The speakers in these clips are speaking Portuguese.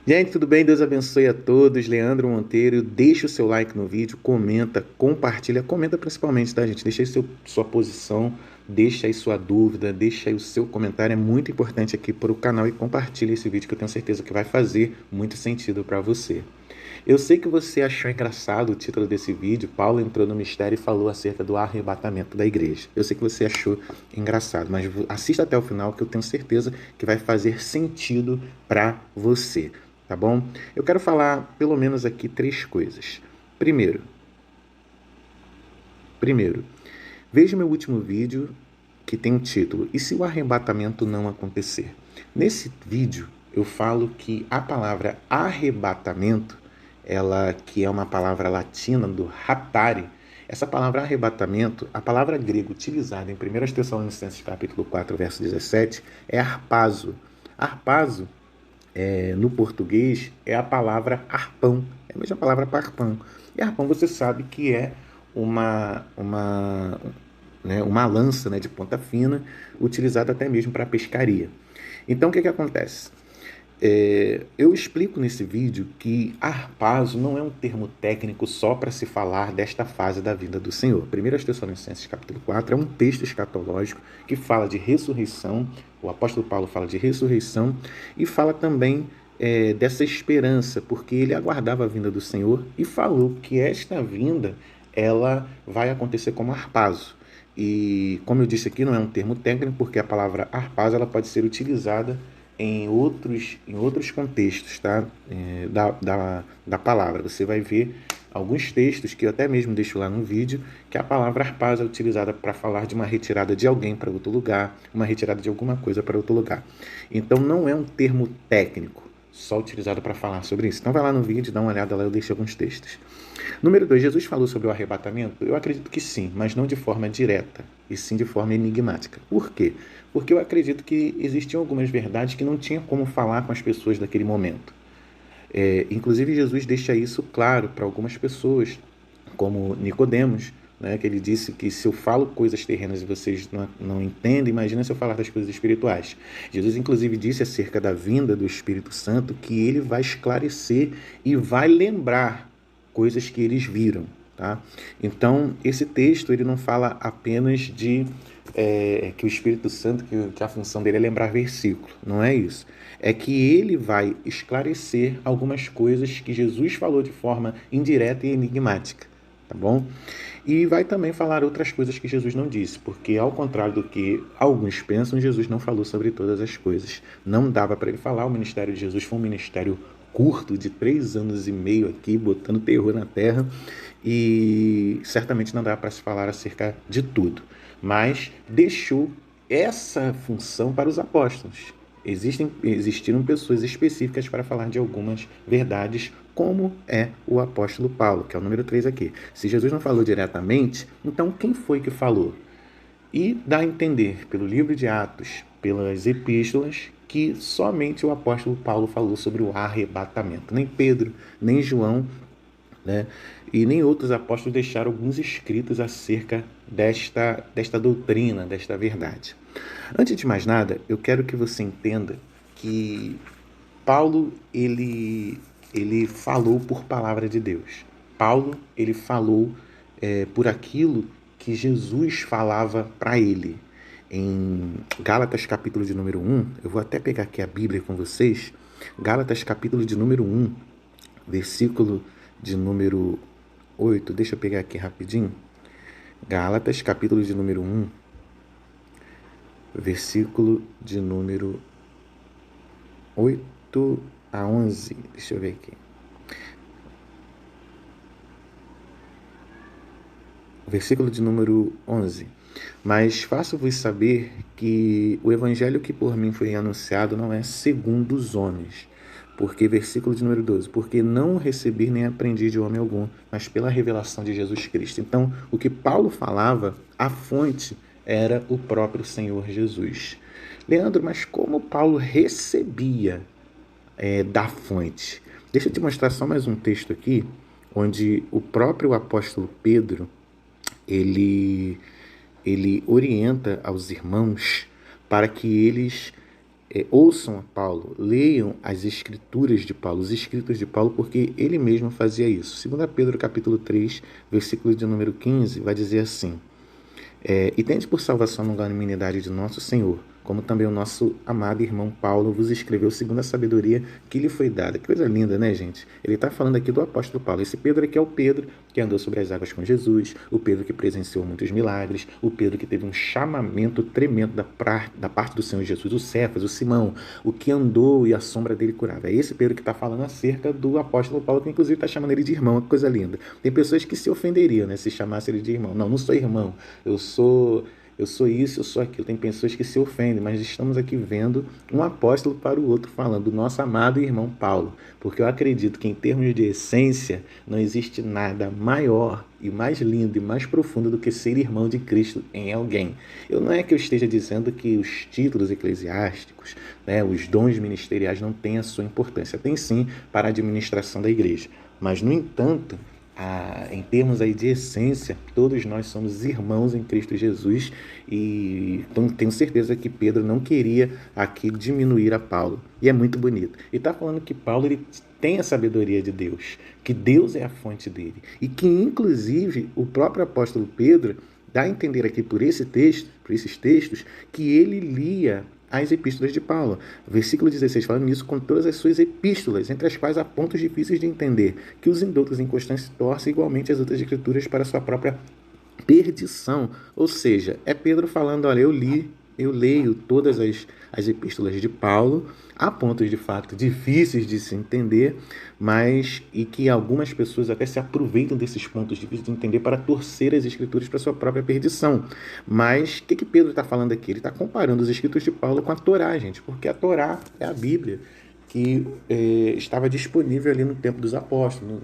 Gente, tudo bem? Deus abençoe a todos. Leandro Monteiro, deixa o seu like no vídeo, comenta, compartilha, comenta principalmente, tá, gente? Deixa aí sua posição, deixa aí sua dúvida, deixa aí o seu comentário, é muito importante aqui para o canal e compartilha esse vídeo que eu tenho certeza que vai fazer muito sentido para você. Eu sei que você achou engraçado o título desse vídeo, Paulo entrou no mistério e falou acerca do arrebatamento da igreja. Eu sei que você achou engraçado, mas assista até o final que eu tenho certeza que vai fazer sentido para você, tá bom? Eu quero falar pelo menos aqui três coisas. Primeiro, veja meu último vídeo que tem o título E se o arrebatamento não acontecer? Nesse vídeo eu falo que a palavra arrebatamento, ela que é uma palavra latina do raptare, essa palavra arrebatamento, a palavra grega utilizada em 1 Tessalonicenses capítulo 4, verso 17, é arpazo. Arpazo, no português, é a palavra arpão, é a mesma palavra para arpão. E arpão você sabe que é uma lança, né, de ponta fina, utilizada até mesmo para pescaria. Então, o que acontece? Eu explico nesse vídeo que arpazo não é um termo técnico só para se falar desta fase da vida do Senhor. 1 Tessalonicenses capítulo 4 é um texto escatológico que fala de ressurreição, o apóstolo Paulo fala de ressurreição e fala também dessa esperança, porque ele aguardava a vinda do Senhor e falou que esta vinda ela vai acontecer como arpazo. E como eu disse aqui, não é um termo técnico, porque a palavra arpazo ela pode ser utilizada em outros contextos, tá? Da palavra. Você vai ver alguns textos que eu até mesmo deixo lá no vídeo, que a palavra arpazo é utilizada para falar de uma retirada de alguém para outro lugar, uma retirada de alguma coisa para outro lugar. Então não é um termo técnico, só utilizado para falar sobre isso. Então vai lá no vídeo, dá uma olhada lá, eu deixo alguns textos. Número 2, Jesus falou sobre o arrebatamento? Eu acredito que sim, mas não de forma direta, e sim de forma enigmática. Por quê? Porque eu acredito que existiam algumas verdades que não tinha como falar com as pessoas daquele momento. Inclusive, Jesus deixa isso claro para algumas pessoas, como Nicodemos, né, que ele disse que se eu falo coisas terrenas e vocês não entendem, imagina se eu falar das coisas espirituais. Jesus, inclusive, disse acerca da vinda do Espírito Santo que ele vai esclarecer e vai lembrar coisas que eles viram. Tá? Então, esse texto ele não fala apenas de que o Espírito Santo, que a função dele é lembrar versículo. Não é isso. É que ele vai esclarecer algumas coisas que Jesus falou de forma indireta e enigmática. Tá bom? E vai também falar outras coisas que Jesus não disse, porque ao contrário do que alguns pensam, Jesus não falou sobre todas as coisas. Não dava para ele falar, o ministério de Jesus foi um ministério curto, de 3 anos e meio aqui, botando terror na terra, e certamente não dá para se falar acerca de tudo, mas deixou essa função para os apóstolos. Existiram pessoas específicas para falar de algumas verdades, como é o apóstolo Paulo, que é o número 3 aqui. Se Jesus não falou diretamente, então quem foi que falou? E dá a entender, pelo livro de Atos, pelas epístolas, que somente o apóstolo Paulo falou sobre o arrebatamento. Nem Pedro, nem João, né, e nem outros apóstolos deixaram alguns escritos acerca desta doutrina, desta verdade. Antes de mais nada, eu quero que você entenda que Paulo, ele falou por palavra de Deus. Paulo, ele falou por aquilo que Jesus falava para ele. Em Gálatas capítulo de número 1, eu vou até pegar aqui a Bíblia com vocês, Gálatas capítulo de número 1, versículo de número 8, deixa eu pegar aqui rapidinho, Gálatas capítulo de número 1, versículo de número 8 a 11, deixa eu ver aqui. Versículo de número 11. Mas faço-vos saber que o evangelho que por mim foi anunciado não é segundo os homens. Porque, versículo de número 12, porque não recebi nem aprendi de homem algum, mas pela revelação de Jesus Cristo. Então, o que Paulo falava, a fonte era o próprio Senhor Jesus. Leandro, mas como Paulo recebia da fonte? Deixa eu te mostrar só mais um texto aqui, onde o próprio apóstolo Pedro, ele orienta aos irmãos para que eles ouçam a Paulo, leiam as escrituras de Paulo, os escritos de Paulo, porque ele mesmo fazia isso. 2 Pedro capítulo 3, versículo de número 15, vai dizer assim: e tende por salvação a longanimidade de nosso Senhor, como também o nosso amado irmão Paulo vos escreveu segundo a sabedoria que lhe foi dada. Que coisa linda, né, gente? Ele está falando aqui do apóstolo Paulo. Esse Pedro aqui é o Pedro que andou sobre as águas com Jesus, o Pedro que presenciou muitos milagres, o Pedro que teve um chamamento tremendo da parte do Senhor Jesus, o Cefas, o Simão, o que andou e a sombra dele curava. É esse Pedro que está falando acerca do apóstolo Paulo, que inclusive está chamando ele de irmão. Que coisa linda. Tem pessoas que se ofenderiam, né, se chamasse ele de irmão. Não, não sou irmão, eu sou isso, eu sou aquilo. Tem pessoas que se ofendem, mas estamos aqui vendo um apóstolo para o outro falando do nosso amado irmão Paulo, porque eu acredito que em termos de essência não existe nada maior e mais lindo e mais profundo do que ser irmão de Cristo em alguém. Não é que eu esteja dizendo que os títulos eclesiásticos, né, os dons ministeriais não têm a sua importância. Tem sim para a administração da igreja, mas no entanto, em termos aí de essência, todos nós somos irmãos em Cristo Jesus, e então tenho certeza que Pedro não queria aqui diminuir a Paulo, e é muito bonito. E está falando que Paulo ele tem a sabedoria de Deus, que Deus é a fonte dele, e que inclusive o próprio apóstolo Pedro dá a entender aqui por esses textos, que ele lia as epístolas de Paulo. Versículo 16, falando nisso, com todas as suas epístolas, entre as quais há pontos difíceis de entender, que os indoutos inconstantes torcem igualmente as outras escrituras para a sua própria perdição. Ou seja, é Pedro falando, olha, eu leio todas as epístolas de Paulo, há pontos de fato difíceis de se entender, mas e que algumas pessoas até se aproveitam desses pontos difíceis de entender para torcer as escrituras para sua própria perdição. Mas o que Pedro está falando aqui? Ele está comparando os escritos de Paulo com a Torá, gente, porque a Torá é a Bíblia que estava disponível ali no tempo dos apóstolos,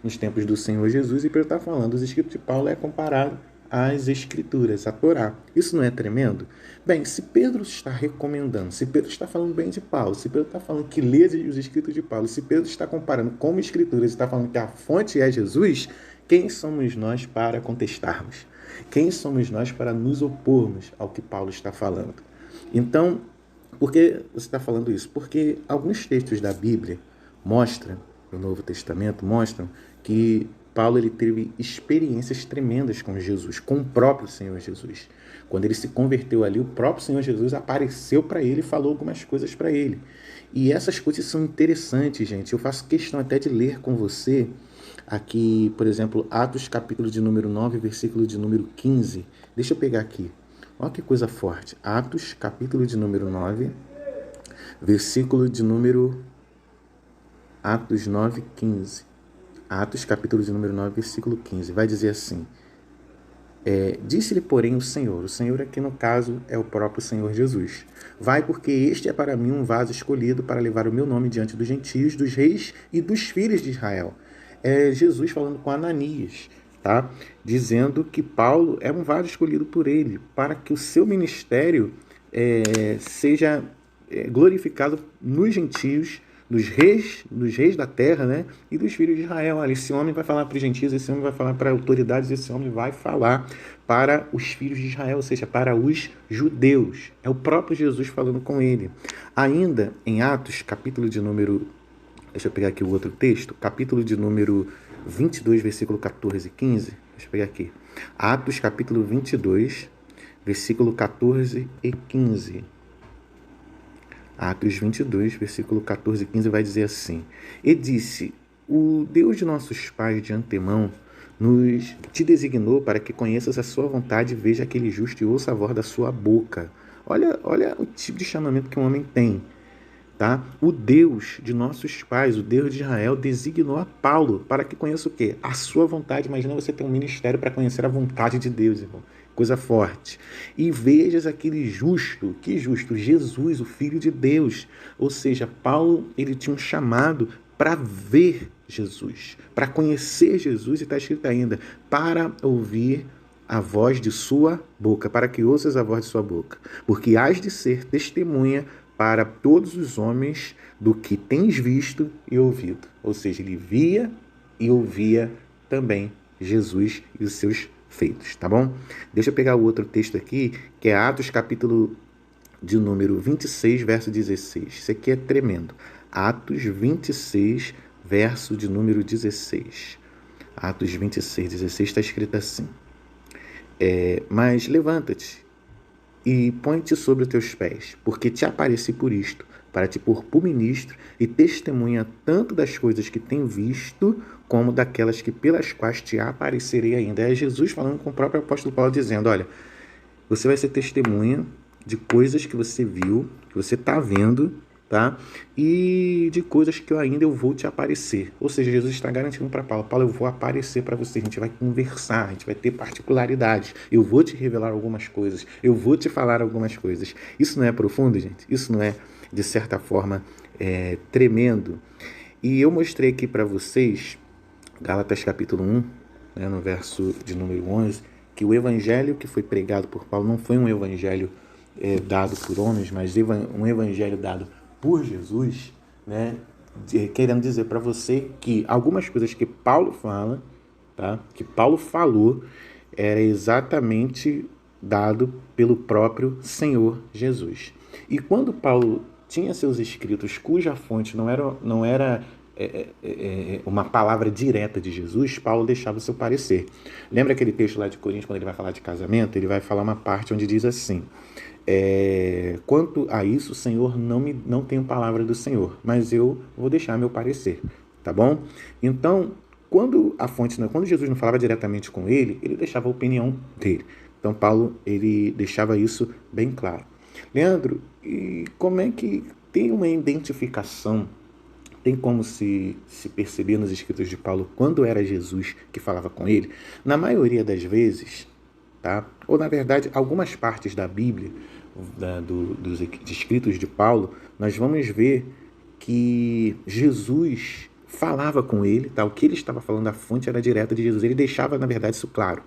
nos tempos do Senhor Jesus, e Pedro está falando, os escritos de Paulo é comparado às escrituras, à Torá. Isso não é tremendo? Bem, se Pedro está recomendando, se Pedro está falando bem de Paulo, se Pedro está falando que lê os escritos de Paulo, se Pedro está comparando como escrituras e está falando que a fonte é Jesus, quem somos nós para contestarmos? Quem somos nós para nos opormos ao que Paulo está falando? Então, por que você está falando isso? Porque alguns textos da Bíblia mostram, no Novo Testamento, mostram que Paulo ele teve experiências tremendas com Jesus, com o próprio Senhor Jesus. Quando ele se converteu ali, o próprio Senhor Jesus apareceu para ele e falou algumas coisas para ele. E essas coisas são interessantes, gente. Eu faço questão até de ler com você aqui, por exemplo, Atos capítulo de número 9, versículo de número 15. Deixa eu pegar aqui. Olha que coisa forte. Atos capítulo de número 9, versículo de número... Atos 9, 15. Atos, capítulo de número 9, versículo 15, vai dizer assim: disse-lhe, porém, o Senhor aqui no caso é o próprio Senhor Jesus: vai, porque este é para mim um vaso escolhido para levar o meu nome diante dos gentios, dos reis e dos filhos de Israel. É Jesus falando com Ananias, tá? Dizendo que Paulo é um vaso escolhido por ele, para que o seu ministério seja glorificado nos gentios, dos reis da terra, né? E dos filhos de Israel. Olha, esse homem vai falar para os gentios, esse homem vai falar para autoridades, esse homem vai falar para os filhos de Israel, ou seja, para os judeus. É o próprio Jesus falando com ele. Ainda em Atos, capítulo de número... Deixa eu pegar aqui o outro texto. Capítulo de número 22, versículo 14 e 15. Deixa eu pegar aqui. Atos, capítulo 22, versículo 14 e 15. Atos 22, versículo 14 e 15 vai dizer assim: e disse, o Deus de nossos pais de antemão te designou para que conheças a sua vontade e veja aquele justo e ouça a voz da sua boca. Olha o tipo de chamamento que um homem tem. Tá? O Deus de nossos pais, o Deus de Israel, designou a Paulo para que conheça o quê? A sua vontade. Imagina você ter um ministério para conhecer a vontade de Deus, irmão. Coisa forte. E vejas aquele justo, que justo? Jesus, o Filho de Deus. Ou seja, Paulo, ele tinha um chamado para ver Jesus, para conhecer Jesus, e está escrito ainda, para ouvir a voz de sua boca, para que ouças a voz de sua boca, porque hás de ser testemunha para todos os homens do que tens visto e ouvido. Ou seja, ele via e ouvia também Jesus e os seus feitos, tá bom? Deixa eu pegar o outro texto aqui, que é Atos capítulo de número 26, verso 16. Isso aqui é tremendo. Atos 26, verso de número 16. Atos 26, 16 está escrito assim: mas levanta-te e põe-te sobre os teus pés, porque te apareci por isto, para te pôr por ministro e testemunha tanto das coisas que tem visto, como daquelas que pelas quais te aparecerei ainda. É Jesus falando com o próprio apóstolo Paulo, dizendo: olha, você vai ser testemunha de coisas que você viu, que você está vendo, tá? E de coisas que eu vou te aparecer. Ou seja, Jesus está garantindo para Paulo: Paulo, eu vou aparecer para você, a gente vai conversar, a gente vai ter particularidades, eu vou te revelar algumas coisas, eu vou te falar algumas coisas. Isso não é profundo, gente? Isso não é, de certa forma, tremendo? E eu mostrei aqui para vocês, Gálatas capítulo 1, né, no verso de número 11, que o evangelho que foi pregado por Paulo não foi um evangelho dado por homens, mas um evangelho dado por Jesus, né, querendo dizer para você que algumas coisas que Paulo fala, tá, que Paulo falou, era exatamente dado pelo próprio Senhor Jesus. E quando Paulo tinha seus escritos cuja fonte não era uma palavra direta de Jesus, Paulo deixava o seu parecer. Lembra aquele texto lá de Coríntios, quando ele vai falar de casamento? Ele vai falar uma parte onde diz assim: quanto a isso, o Senhor não tem palavra do Senhor, mas eu vou deixar meu parecer, tá bom? Então, quando Jesus não falava diretamente com ele deixava a opinião dele. Então, Paulo, ele deixava isso bem claro. Leandro, e como é que tem uma identificação? Tem como se perceber nos escritos de Paulo quando era Jesus que falava com ele? Na maioria das vezes, tá? Ou na verdade, algumas partes da Bíblia, dos escritos de Paulo, nós vamos ver que Jesus falava com ele, tá? O que ele estava falando, a fonte era direta de Jesus. Ele deixava, na verdade, isso claro.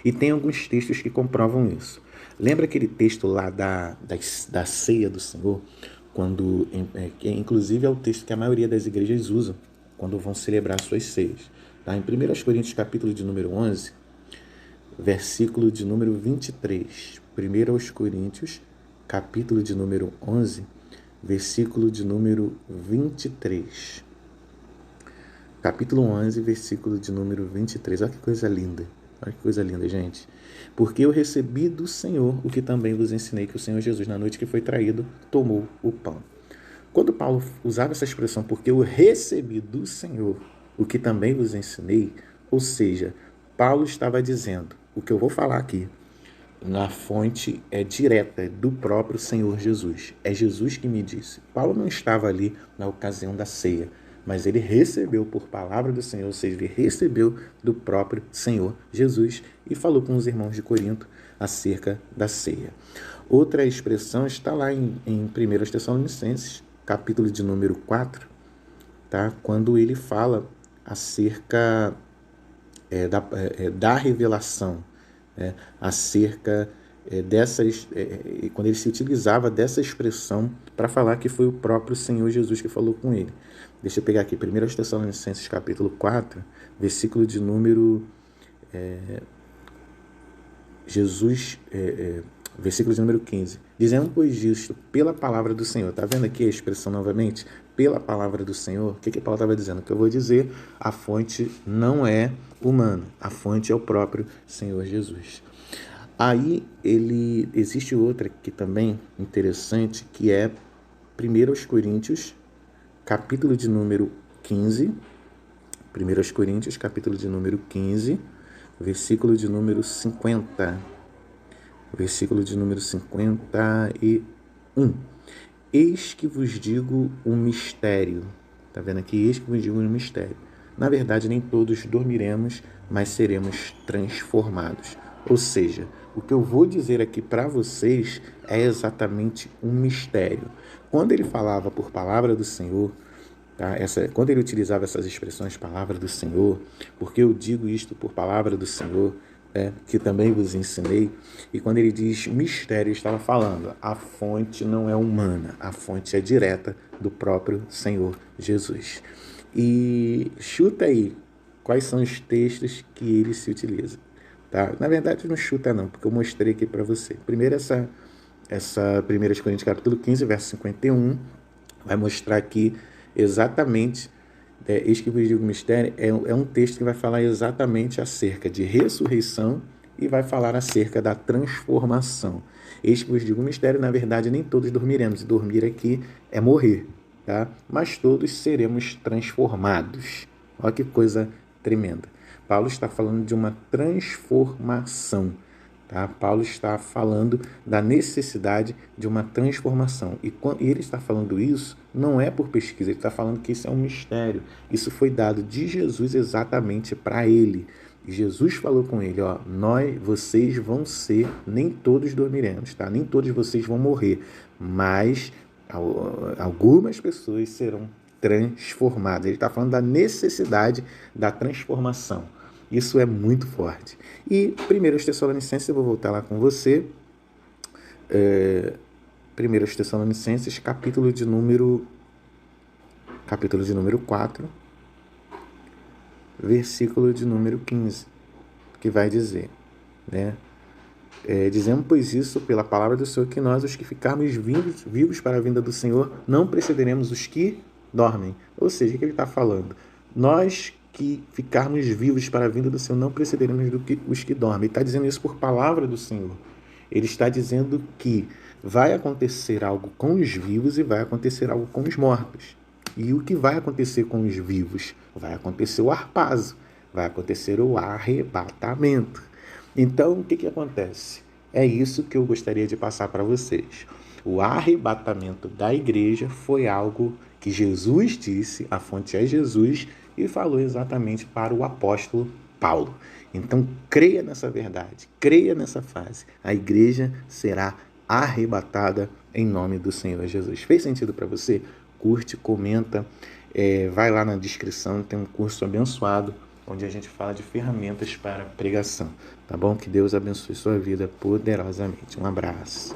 E tem alguns textos que comprovam isso. Lembra aquele texto lá da ceia do Senhor? Quando, inclusive é o texto que a maioria das igrejas usam quando vão celebrar suas ceias. Tá? Em 1 Coríntios, capítulo de número 11, versículo de número 23. 1 Coríntios, capítulo de número 11, versículo de número 23. Capítulo 11, versículo de número 23. Olha que coisa linda. Olha que coisa linda, gente. Porque eu recebi do Senhor o que também vos ensinei, que o Senhor Jesus, na noite que foi traído, tomou o pão. Quando Paulo usava essa expressão, porque eu recebi do Senhor o que também vos ensinei, ou seja, Paulo estava dizendo, o que eu vou falar aqui, na fonte é direta do próprio Senhor Jesus. É Jesus que me disse. Paulo não estava ali na ocasião da ceia, mas ele recebeu por palavra do Senhor, ou seja, ele recebeu do próprio Senhor Jesus e falou com os irmãos de Corinto acerca da ceia. Outra expressão está lá em 1 Tessalonicenses, capítulo de número 4, tá? Quando ele fala acerca da revelação, acerca dessas, quando ele se utilizava dessa expressão para falar que foi o próprio Senhor Jesus que falou com ele. Deixa eu pegar aqui, 1 Tessalonicenses capítulo 4, versículo de número versículo de número 15. Dizendo, pois isto, pela palavra do Senhor. Está vendo aqui a expressão novamente? Pela palavra do Senhor. O que Paulo estava dizendo? O que eu vou dizer, a fonte não é humana. A fonte é o próprio Senhor Jesus. Aí, existe outra que também interessante, que é 1 Coríntios, capítulo de número 15. 1 Coríntios, capítulo de número 15, versículo de número 50. Versículo de número 51. Eis que vos digo um mistério. Está vendo aqui? Eis que vos digo um mistério. Na verdade, nem todos dormiremos, mas seremos transformados. Ou seja, o que eu vou dizer aqui para vocês é exatamente um mistério. Quando ele falava por palavra do Senhor, tá? Quando ele utilizava essas expressões, palavra do Senhor, porque eu digo isto por palavra do Senhor, que também vos ensinei, e quando ele diz mistério, estava falando, a fonte não é humana, a fonte é direta do próprio Senhor Jesus. E chuta aí, quais são os textos que ele se utiliza? Tá? Na verdade, não chuta não, porque eu mostrei aqui para você. Primeiro, essa 1 Coríntios capítulo 15, verso 51, vai mostrar aqui exatamente, eis que vos digo o mistério, é um texto que vai falar exatamente acerca de ressurreição e vai falar acerca da transformação. Eis que vos digo o mistério, na verdade nem todos dormiremos, e dormir aqui é morrer, tá? Mas todos seremos transformados. Olha que coisa tremenda. Paulo está falando de uma transformação. Tá? Paulo está falando da necessidade de uma transformação. E ele está falando isso não é por pesquisa, ele está falando que isso é um mistério. Isso foi dado de Jesus exatamente para ele. E Jesus falou com ele, ó, vocês vão ser, nem todos dormiremos, tá? Nem todos vocês vão morrer, mas algumas pessoas serão transformadas. Ele está falando da necessidade da transformação. Isso é muito forte. E 1 Tessalonicenses, eu vou voltar lá com você. 1 Tessalonicenses, capítulo de número 4, versículo de número 15, que vai dizer, né? Dizemos, pois, isso pela palavra do Senhor, que nós, os que ficarmos vivos para a vinda do Senhor, não precederemos os que dormem. Ou seja, o que ele está falando? Nós que ficarmos vivos para a vinda do Senhor, não precederemos os que dormem. Ele está dizendo isso por palavra do Senhor. Ele está dizendo que vai acontecer algo com os vivos e vai acontecer algo com os mortos. E o que vai acontecer com os vivos? Vai acontecer o harpazo, vai acontecer o arrebatamento. Então, o que acontece? É isso que eu gostaria de passar para vocês. O arrebatamento da igreja foi algo que Jesus disse, a fonte é Jesus, e falou exatamente para o apóstolo Paulo. Então, creia nessa verdade, creia nessa fase. A igreja será arrebatada em nome do Senhor Jesus. Fez sentido para você? Curte, comenta, vai lá na descrição, tem um curso abençoado, onde a gente fala de ferramentas para pregação, tá bom? Que Deus abençoe sua vida poderosamente. Um abraço.